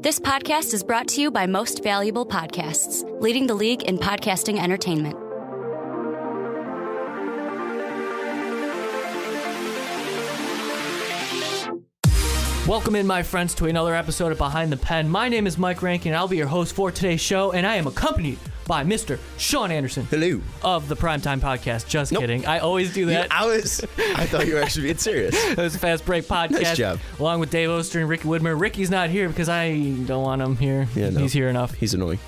This podcast is brought to you by Most Valuable Podcasts, leading the league in podcasting entertainment. Welcome in, my friends, to another episode of Behind the Pen. My name is Mike Rankin, and I'll be your host for today's show, and I am accompanied by Mr. Sean Anderson. Hello. Of the Primetime Podcast. Just kidding. I always do that. I thought you were actually being serious. It was a Fast Break Podcast. Nice job. Along with Dave Oster and Ricky Woodmer. Ricky's not here because I don't want him here. Yeah, no. He's here enough. He's annoying.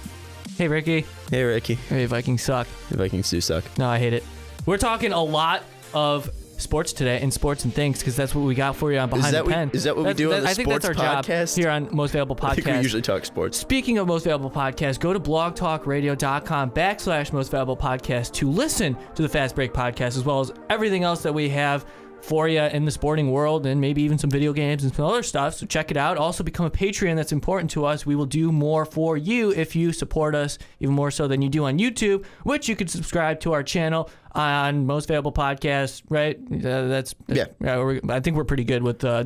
Hey, Ricky. Hey, Ricky. Hey, Vikings suck. The Vikings do suck. No, I hate it. We're talking a lot of sports today, and sports and things, because that's what we got for you on Behind the Pen. Is that what we do on the I think that's our podcast? job here on Most Valuable Podcast. I think we usually talk sports. Speaking of Most Valuable Podcast, go to blogtalkradio.com/Most Valuable Podcast to listen to the Fast Break Podcast, as well as everything else that we have for you in the sporting world, and maybe even some video games and some other stuff. So check it out. Also become a Patreon. That's important to us. We will do more for you if you support us, even more so than you do on YouTube, which you can subscribe to our channel on Most Valuable Podcast, right? I think we're pretty good with the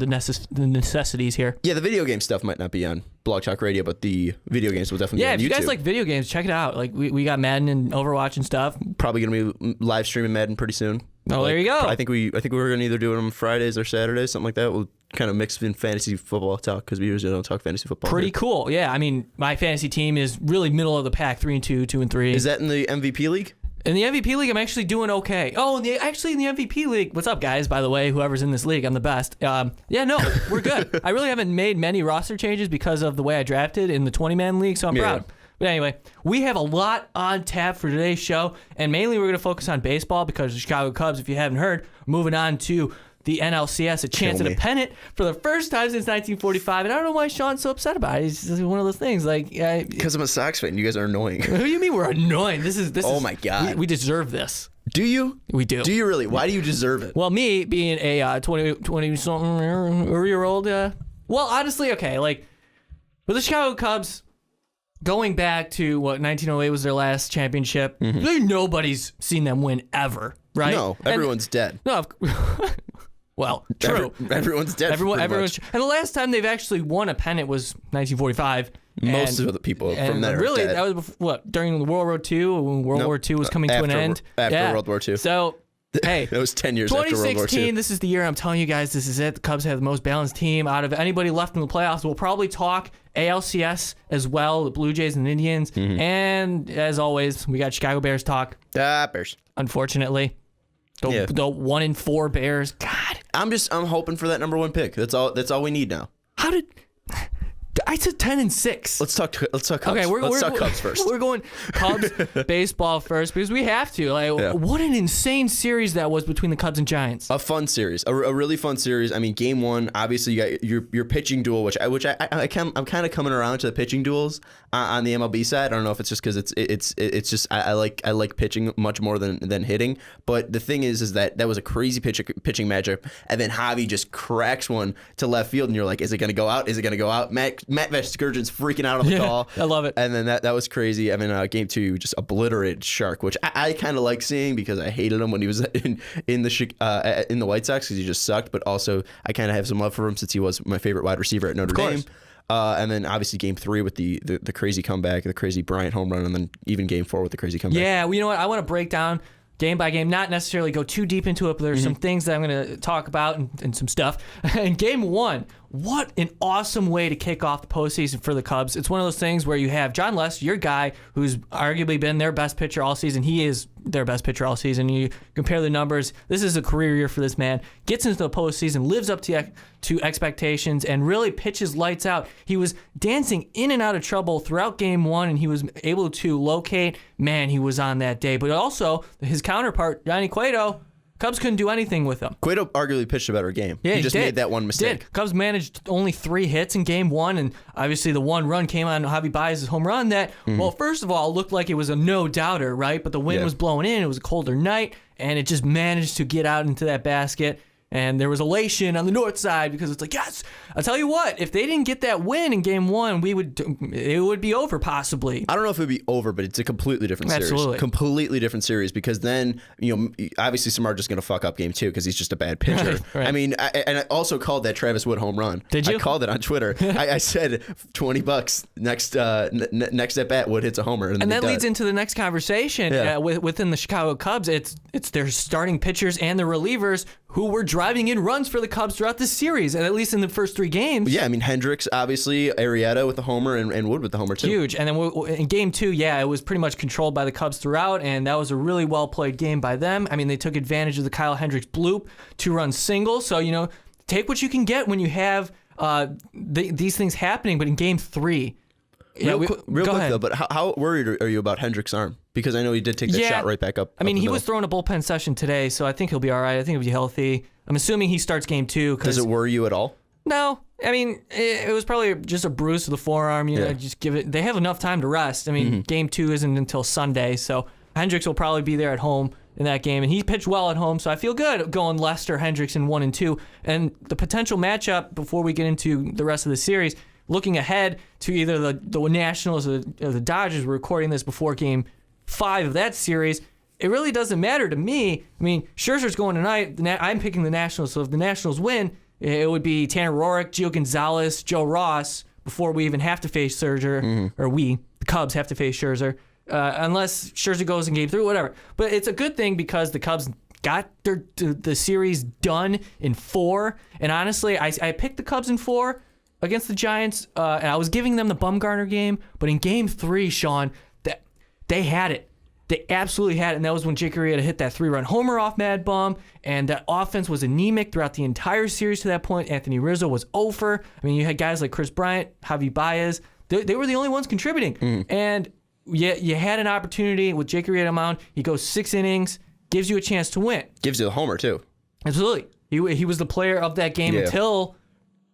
necessities here. Yeah, the video game stuff might not be on Blog Talk Radio, but the video games will definitely be on YouTube. Yeah, if you guys like video games, check it out. Like we got Madden and Overwatch and stuff. Probably going to be live streaming Madden pretty soon. Oh, there you go. I think we're going to either do it on Fridays or Saturdays, something like that. We'll kind of mix in fantasy football talk, because we usually don't talk fantasy football. Pretty cool. Yeah, I mean, my fantasy team is really middle of the pack, 3-2, 2-3. Is that in the MVP league? In the MVP league, I'm actually doing okay. Oh, in the MVP league, what's up, guys? By the way, whoever's in this league, I'm the best. We're good. I really haven't made many roster changes because of the way I drafted in the 20-man league, so I'm proud. But anyway, we have a lot on tap for today's show, and mainly we're going to focus on baseball because the Chicago Cubs, if you haven't heard, are moving on to the NLCS, a chance at a pennant for the first time since 1945. And I don't know why Sean's so upset about it. It's just one of those things. Because I'm a Sox fan. You guys are annoying. What do you mean we're annoying? Oh my God. We deserve this. Do you? We do. Do you really? Why do you deserve it? Well, me being a 20-something-year-old, well, honestly, okay, like, with the Chicago Cubs, going back to, 1908 was their last championship, nobody's seen them win ever, right? No, everyone's dead. No, well, true. Everyone's dead. Everyone's. And the last time they've actually won a pennant was 1945. Most of the people from that are really, dead. that was during World War II, when World War II was coming to an end. After World War II. So, hey. That was 10 years after World War II. 2016, this is the year I'm telling you guys, this is it. The Cubs have the most balanced team out of anybody left in the playoffs. We'll probably talk ALCS as well, the Blue Jays and Indians. And as always, we got Chicago Bears talk. Bears. Unfortunately. The 1-4 Bears. God. I'm hoping for that number one pick. That's all we need now. I said 10-6. Let's talk Cubs. Okay, let's talk Cubs first. We're going Cubs baseball first because we have to. What an insane series that was between the Cubs and Giants. A fun series, a really fun series. I mean, game one, obviously you got your pitching duel, which I'm kind of coming around to the pitching duels on the MLB side. I don't know if it's just because it's just I like pitching much more than hitting. But the thing is that was a crazy pitching matchup, and then Javi just cracks one to left field, and you're like, is it going to go out? Is it going to go out? Matt Vasgersian's freaking out on the call. I love it. And then that was crazy. I mean, game two just obliterated Shark, which I kind of like seeing because I hated him when he was in the White Sox because he just sucked. But also, I kind of have some love for him since he was my favorite wide receiver at Notre Dame. And then obviously game three with the crazy comeback, the crazy Bryant home run, and then even game four with the crazy comeback. Yeah, well, you know what? I want to break down game by game, not necessarily go too deep into it, but there's some things that I'm going to talk about and some stuff. In game one, what an awesome way to kick off the postseason for the Cubs. It's one of those things where you have John Lester, your guy, who's arguably been their best pitcher all season. He is their best pitcher all season. You compare the numbers. This is a career year for this man. Gets into the postseason, lives up to expectations, and really pitches lights out. He was dancing in and out of trouble throughout game one, and he was able to locate. Man, he was on that day. But also, his counterpart, Johnny Cueto, Cubs couldn't do anything with him. Cueto arguably pitched a better game. Yeah, he just made that one mistake. Cubs managed only 3 hits in game one, and obviously the one run came on Javi Baez's home run that, well, first of all, looked like it was a no-doubter, right? But the wind was blowing in, it was a colder night, and it just managed to get out into that basket. And there was elation on the north side because it's like, yes, I'll tell you what, if they didn't get that win in game one, it would be over possibly. I don't know if it would be over, but it's a completely different series. Absolutely. Completely different series because then, obviously Samar just going to fuck up game two because he's just a bad pitcher. Right. I mean, I also called that Travis Wood home run. Did you? I called it on Twitter. I said $20 next at bat, Wood hits a homer. And that leads into the next conversation within the Chicago Cubs. It's their starting pitchers and their relievers who were driving in runs for the Cubs throughout this series, and at least in the first 3 games. Yeah, I mean, Hendricks, obviously, Arrieta with the homer, and Wood with the homer, too. Huge. And then in game 2, it was pretty much controlled by the Cubs throughout, and that was a really well-played game by them. I mean, they took advantage of the Kyle Hendricks bloop, 2-run single. So, take what you can get when you have these things happening. But in game 3... Real quick though, but how worried are you about Hendricks' arm? Because I know he did take that shot right back up. I mean, he was throwing a bullpen session today, so I think he'll be all right. I think he'll be healthy. I'm assuming he starts game 2. Does it worry you at all? No. I mean, it was probably just a bruise to the forearm. Just give it. They have enough time to rest. I mean, game 2 isn't until Sunday, so Hendricks will probably be there at home in that game, and he pitched well at home, so I feel good going Lester, Hendricks in 1 and 2. And the potential matchup before we get into the rest of the series, looking ahead to either the Nationals or the Dodgers. We're recording this before game 5 of that series. It really doesn't matter to me. I mean, Scherzer's going tonight. I'm picking the Nationals, so if the Nationals win, it would be Tanner Roark, Gio Gonzalez, Joe Ross before we even have to face Scherzer, or the Cubs have to face Scherzer, unless Scherzer goes in game 3, whatever. But it's a good thing because the Cubs got the series done in 4, and honestly, I picked the Cubs in 4 against the Giants, and I was giving them the Bumgarner game, but in game 3, Sean, they had it. They absolutely had it, and that was when Jake Arrieta hit that 3-run homer off Mad Bum, and that offense was anemic throughout the entire series to that point. Anthony Rizzo was over. I mean, you had guys like Chris Bryant, Javi Baez. They were the only ones contributing. And you had an opportunity with Jake Arrieta mound. He goes 6 innings, gives you a chance to win. Gives you the homer, too. Absolutely. He was the player of that game until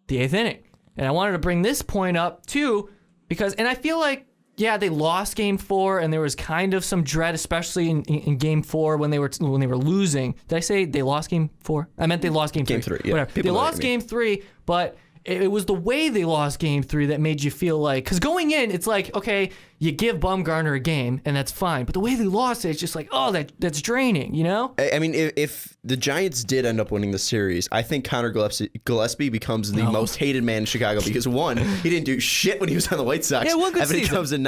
the 8th inning. And I wanted to bring this point up, too, because, and I feel like, they lost game 4, and there was kind of some dread, especially in game 4 when they were losing. Did I say they lost game 4? I meant they lost game 3. Game 3, yeah. Whatever. They lost game 3, but it was the way they lost game 3 that made you feel like, because going in, it's like, okay, you give Bumgarner a game, and that's fine. But the way they lost it, it's just like, oh, that's draining, you know? I mean, if the Giants did end up winning the series, I think Connor Gillespie becomes the most hated man in Chicago because, one, he didn't do shit when he was on the White Sox. Yeah, one good and he season. comes and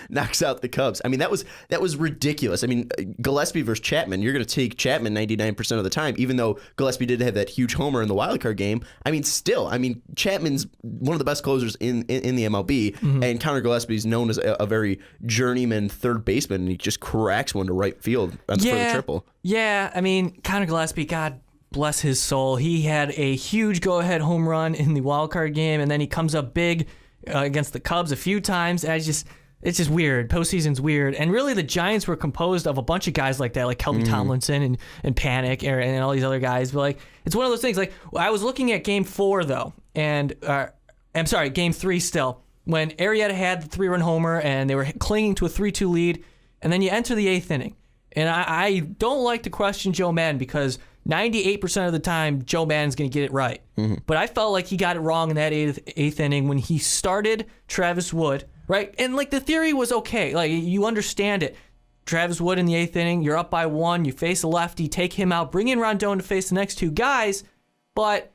knocks out the Cubs. I mean, that was ridiculous. I mean, Gillespie versus Chapman, you're going to take Chapman 99% of the time, even though Gillespie did have that huge homer in the wild card game. I mean, still, Chapman's one of the best closers in the MLB, and Connor Gillespie is known as a very journeyman third baseman, and he just cracks one to right field for the triple. Yeah, I mean, Connor Gillespie, God bless his soul, he had a huge go-ahead home run in the wild card game, and then he comes up big against the Cubs a few times. And it's just weird. Postseason's weird. And really, the Giants were composed of a bunch of guys like that, like Kelby Tomlinson and Panic and all these other guys. But like, it's one of those things. Like, I was looking at game 4 though, and I'm sorry, game 3 still, when Arrieta had the 3-run homer and they were clinging to a 3-2 lead, and then you enter the 8th inning. And I don't like to question Joe Madden because 98% of the time, Joe Madden's going to get it right. But I felt like he got it wrong in that 8th inning when he started Travis Wood, right? And like, the theory was okay. Like, you understand it. Travis Wood in the 8th inning, you're up by 1, you face a lefty, take him out, bring in Rondon to face the next 2 guys. But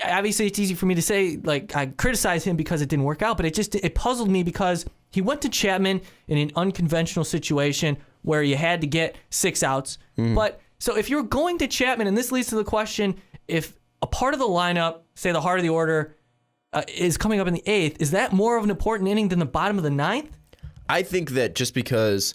obviously, it's easy for me to say, like, I criticize him because it didn't work out, but it puzzled me because he went to Chapman in an unconventional situation where you had to get 6 outs. But so if you're going to Chapman, and this leads to the question, if a part of the lineup, say the heart of the order, is coming up in the 8th, is that more of an important inning than the bottom of the 9th? I think that just because,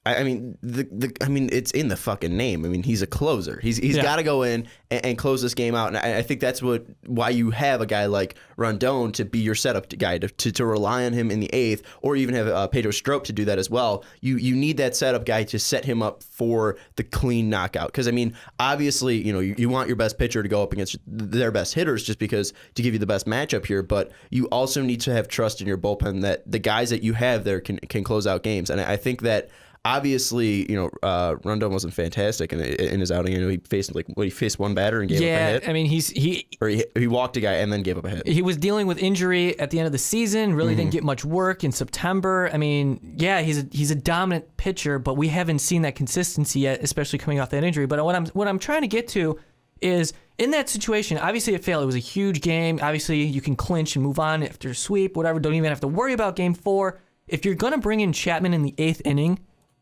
I mean, it's in the fucking name. I mean, he's a closer. He's got to go in and close this game out. And I think that's why you have a guy like Rondon to be your setup guy, to rely on him in the 8th, or even have Pedro Strop to do that as well. You need that setup guy to set him up for the clean knockout. Because, I mean, obviously, you want your best pitcher to go up against their best hitters just because to give you the best matchup here. But you also need to have trust in your bullpen that the guys that you have there can close out games. And I think that obviously, Rondon wasn't fantastic in his outing. He faced he faced one batter and gave up a hit. I mean, he walked a guy and then gave up a hit. He was dealing with injury at the end of the season. Really didn't get much work in September. I mean, he's a dominant pitcher, but we haven't seen that consistency yet, especially coming off that injury. But what I'm trying to get to is in that situation, obviously it failed. It was a huge game. Obviously, you can clinch and move on after a sweep, whatever. Don't even have to worry about Game 4. If you're going to bring in Chapman in the 8th inning,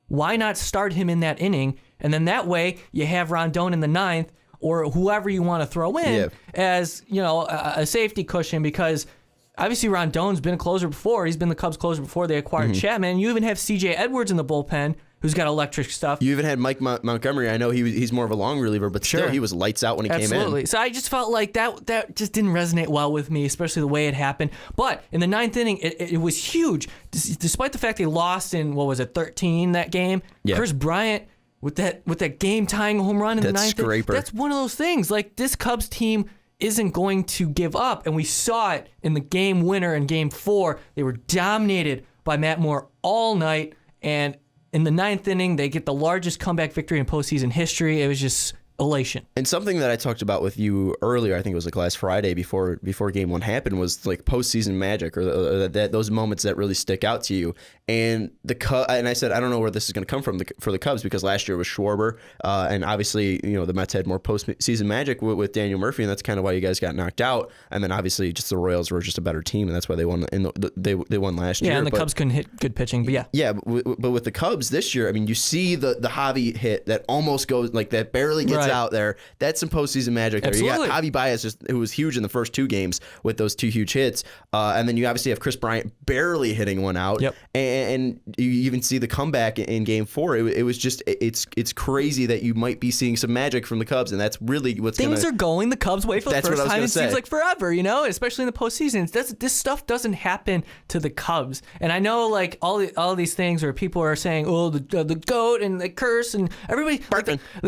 why not start him in that inning? And then that way you have Rondon in the 9th or whoever you want to throw in as, a safety cushion, because obviously Rondon's been a closer before. He's been the Cubs closer before they acquired Chapman. You even have C.J. Edwards in the bullpen, who's got electric stuff. You even had Mike Montgomery. I know he's more of a long reliever, but still he was lights out when he came in. Absolutely. So I just felt like that just didn't resonate well with me, especially the way it happened. But in the 9th inning, it was huge. Despite the fact they lost in, 13 that game, Chris Bryant with that game-tying home run in the 9th inning, that's one of those things. Like, this Cubs team isn't going to give up, and we saw it in the game winner in Game 4. They were dominated by Matt Moore all night, and in the 9th inning, they get the largest comeback victory in postseason history. It was just elation. And something that I talked about with you earlier, I think it was last Friday before Game 1 happened, was postseason magic, or those moments that really stick out to you. And I said, I don't know where this is going to come from for the Cubs, because last year was Schwarber, and obviously the Mets had more postseason magic with Daniel Murphy, and that's kind of why you guys got knocked out. And then obviously just the Royals were just a better team, and that's why they won. They won last year. Yeah, and the Cubs couldn't hit good pitching, but yeah. Yeah, but with the Cubs this year, I mean, you see the Javi hit that almost goes that barely gets out there. That's some postseason magic there. Absolutely. You got Javi Baez, who was huge in the first 2 games with those 2 huge hits, and then you obviously have Chris Bryant barely hitting one out. Yep. And you even see the comeback in Game 4. It was just it's crazy that you might be seeing some magic from the Cubs, and that's really what's things are going the Cubs' way for the first time. It seems like forever, especially in the postseason. This stuff doesn't happen to the Cubs, and I know all these things where people are saying, oh, the goat and the curse and everybody.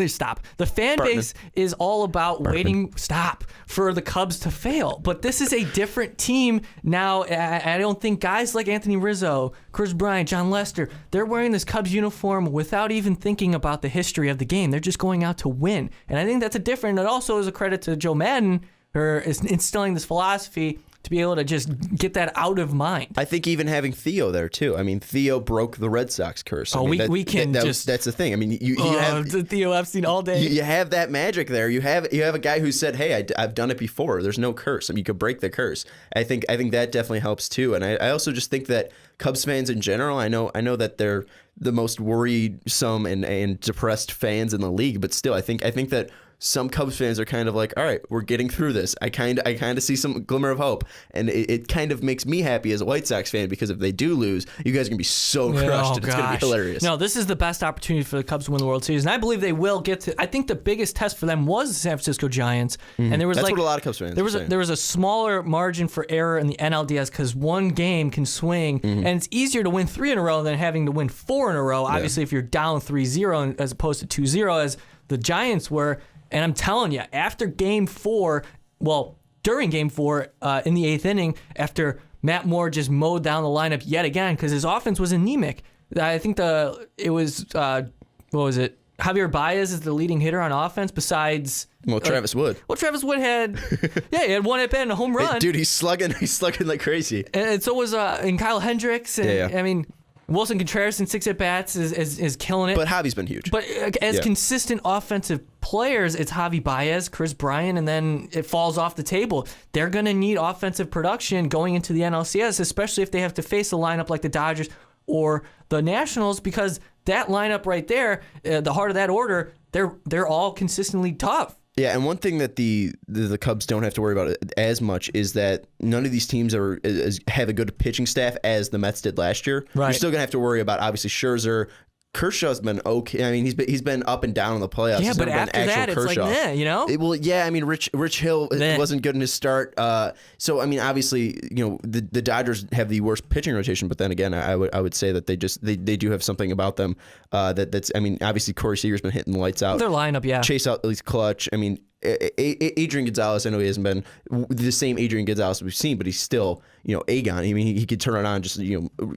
Stop. The fan base is all about waiting. Stop for the Cubs to fail, but this is a different team now. I don't think guys like Anthony Rizzo, Chris Bryant, John Lester, they're wearing this Cubs uniform without even thinking about the history of the game. They're just going out to win. And I think that's a different, it also is a credit to Joe Madden for instilling this philosophy to be able to just get that out of mind. I think even having Theo there too. I mean, Theo broke the Red Sox curse. That's the thing. I mean, you have Theo Epstein all day. You have that magic there. You have a guy who said, "Hey, I've done it before. There's no curse. I mean, you could break the curse." I think that definitely helps too. And I also just think that Cubs fans in general, I know that they're the most worrisome and depressed fans in the league, but still, I think that some Cubs fans are kind of like, all right, we're getting through this. I kind of see some glimmer of hope, and it kind of makes me happy as a White Sox fan, because if they do lose, you guys are gonna be so crushed, and it's gonna be hilarious. No, this is the best opportunity for the Cubs to win the World Series, and I believe they will get to. I think the biggest test for them was the San Francisco Giants, and there was that's what a lot of Cubs fans. There was a smaller margin for error in the NLDS because one game can swing, and it's easier to win 3 in a row than having to win 4 in a row. Obviously, if you're down 3-0 as opposed to 2-0 as the Giants were. And I'm telling you, after Game 4, during Game 4, in the 8th inning, after Matt Moore just mowed down the lineup yet again, because his offense was anemic. I think it was Javier Baez is the leading hitter on offense besides... Travis Wood. Travis Wood had... he had 1 at bat and a home run. Hey, dude, he's slugging like crazy. And so was Kyle Hendricks. And, I mean... Wilson Contreras in 6 at-bats is killing it. But Javi's been huge. But as consistent offensive players, it's Javi Baez, Chris Bryant, and then it falls off the table. They're going to need offensive production going into the NLCS, especially if they have to face a lineup like the Dodgers or the Nationals, because that lineup right there, the heart of that order, they're all consistently tough. Yeah, and one thing that the Cubs don't have to worry about as much is that none of these teams have a good pitching staff as the Mets did last year. Right. You're still going to have to worry about, obviously, Scherzer. Kershaw's been okay. I mean, he's been up and down in the playoffs. Yeah, but after that, it's Kershaw. like, I mean, Rich Hill wasn't good in his start. So, I mean, obviously, the Dodgers have the worst pitching rotation. But then again, I would say that they do have something about them that's. I mean, obviously, Corey Seager's been hitting the lights out. Their lineup, yeah. Chase out at least clutch. I mean, Adrian Gonzalez, I know he hasn't been the same Adrian Gonzalez we've seen, but he's still, Aegon. I mean, he could turn it on. Just,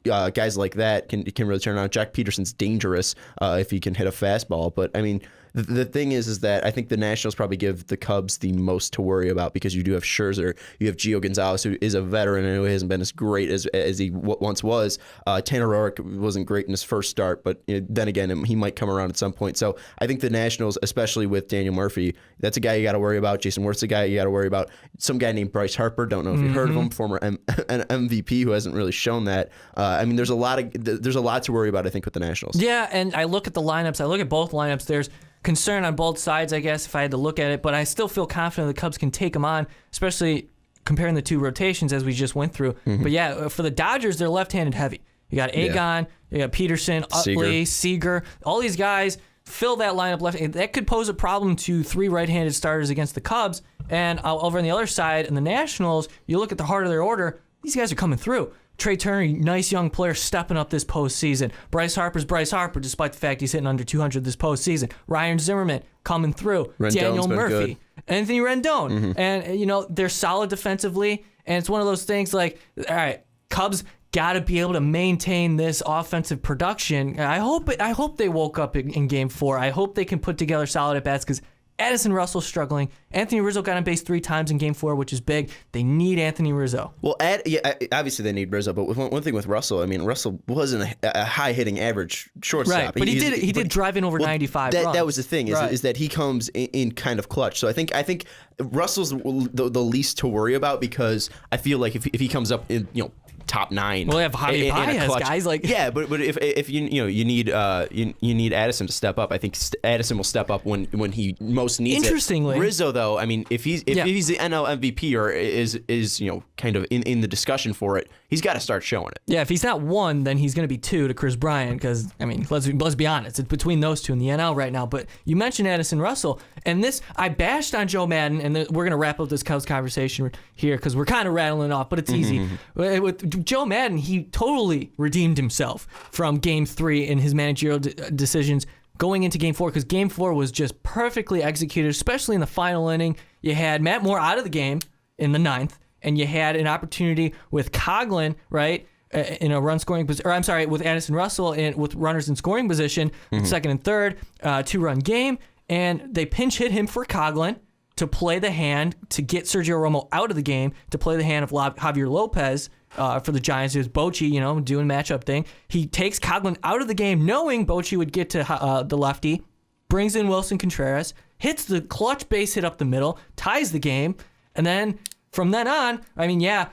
guys like that can really turn it on. Jack Peterson's dangerous if he can hit a fastball. But I mean, the thing is that I think the Nationals probably give the Cubs the most to worry about because you do have Scherzer, you have Gio Gonzalez, who is a veteran. I know he hasn't been as great as he once was. Tanner Roark wasn't great in his first start, but then again, he might come around at some point. So I think the Nationals, especially with Daniel Murphy, that's a guy you got to worry about. Jason Worth's a guy you got to worry about. Some guy named Bryce Harper, don't know if you've heard of him, former MVP who hasn't really shown that. I mean, there's a lot to worry about, I think, with the Nationals. Yeah, and I look at the lineups. I look at both lineups. There's concern on both sides, I guess, if I had to look at it, but I still feel confident the Cubs can take them on, especially comparing the two rotations as we just went through. But yeah, for the Dodgers, they're left-handed heavy. You got Aegon, you got Peterson, Utley, Seager. All these guys fill that lineup left. That could pose a problem to three right-handed starters against the Cubs. And over on the other side, in the Nationals, you look at the heart of their order, these guys are coming through. Trey Turner, nice young player stepping up this postseason. Bryce Harper's Bryce Harper, despite the fact he's hitting under 200 this postseason. Ryan Zimmerman coming through. Rendon's Daniel Murphy. good. Anthony Rendon. And, they're solid defensively. And it's one of those things like, all right, Cubs got to be able to maintain this offensive production. I hope they woke up in Game 4. I hope they can put together solid at-bats because Addison Russell's struggling. Anthony Rizzo got on base 3 times in Game 4, which is big. They need Anthony Rizzo. Well, obviously they need Rizzo, but one thing with Russell, I mean, Russell wasn't a high-hitting average shortstop. Right, but he did drive in over 95 runs. That was the thing, is that he comes in kind of clutch. So I think Russell's the least to worry about because I feel like if he comes up in, top 9. Well, they have Javier Baez, guys. Yeah, but if you need Addison to step up, I think Addison will step up when he most needs it. Interestingly, Rizzo though, I mean, if he's the NL MVP or is kind of in the discussion for it, he's got to start showing it. Yeah, if he's not 1, then he's going to be 2 to Chris Bryant because I mean, let's be honest, it's between those two in the NL right now. But you mentioned Addison Russell, and this I bashed on Joe Madden, and we're going to wrap up this Cubs conversation here because we're kind of rattling off, but it's easy with Joe Madden. He totally redeemed himself from Game 3 in his managerial decisions going into Game 4 because Game 4 was just perfectly executed, especially in the final inning. You had Matt Moore out of the game in the 9th, and you had an opportunity with Coughlin, right, in a run-scoring position, or I'm sorry, with Addison Russell with runners in scoring position, with second and third, 2-run game, and they pinch hit him for Coughlin to play the hand, to get Sergio Romo out of the game, to play the hand of Javier Lopez for the Giants. It was Bochy, doing matchup thing. He takes Coughlin out of the game, knowing Bochy would get to the lefty, brings in Wilson Contreras, hits the clutch base hit up the middle, ties the game, and then from then on, I mean, yeah,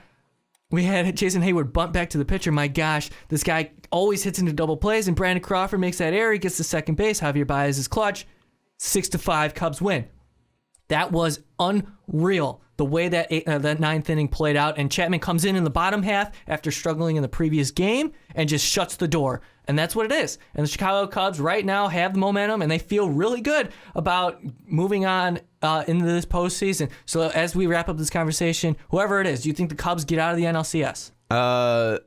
we had Jason Hayward bunt back to the pitcher. My gosh, this guy always hits into double plays, and Brandon Crawford makes that error. He gets to second base. Javier Baez is clutch. 6-5, Cubs win. That was unreal, the way that 9th inning played out. And Chapman comes in the bottom half after struggling in the previous game and just shuts the door. And that's what it is. And the Chicago Cubs right now have the momentum, and they feel really good about moving on into this postseason. So as we wrap up this conversation, whoever it is, do you think the Cubs get out of the NLCS?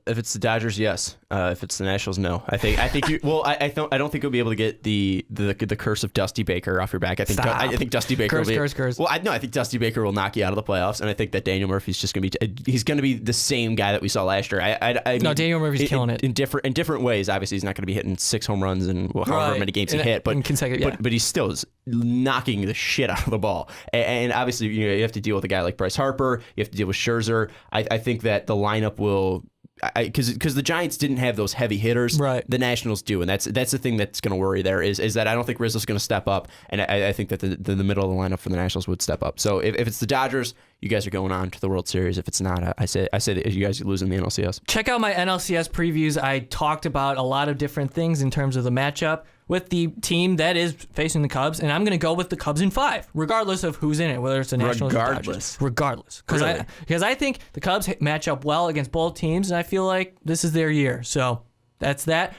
If it's the Dodgers, yes. If it's the Nationals, no. I think you. Well, I don't think you'll be able to get the curse of Dusty Baker off your back. I think Dusty Baker curse. Well, I think Dusty Baker will knock you out of the playoffs, and I think that Daniel Murphy's just gonna be. He's gonna be the same guy that we saw last year. Daniel Murphy's killing it in different ways. Obviously, he's not gonna be hitting 6 home runs and however many games he hit, but he still is knocking the shit out of the ball. And obviously, you have to deal with a guy like Bryce Harper. You have to deal with Scherzer. I think that the lineup will. Because the Giants didn't have those heavy hitters, right? The Nationals do, and that's the thing that's going to worry there is that I don't think Rizzo's going to step up, and I think that the middle of the lineup for the Nationals would step up. So if it's the Dodgers, you guys are going on to the World Series. If it's not, I say that you guys are losing the NLCS. Check out my NLCS previews. I talked about a lot of different things in terms of the matchup with the team that is facing the Cubs, and I'm going to go with the Cubs in 5, regardless of who's in it, whether it's the Nationals or Dodgers. Regardless. Because I think the Cubs match up well against both teams, and I feel like this is their year. So that's that.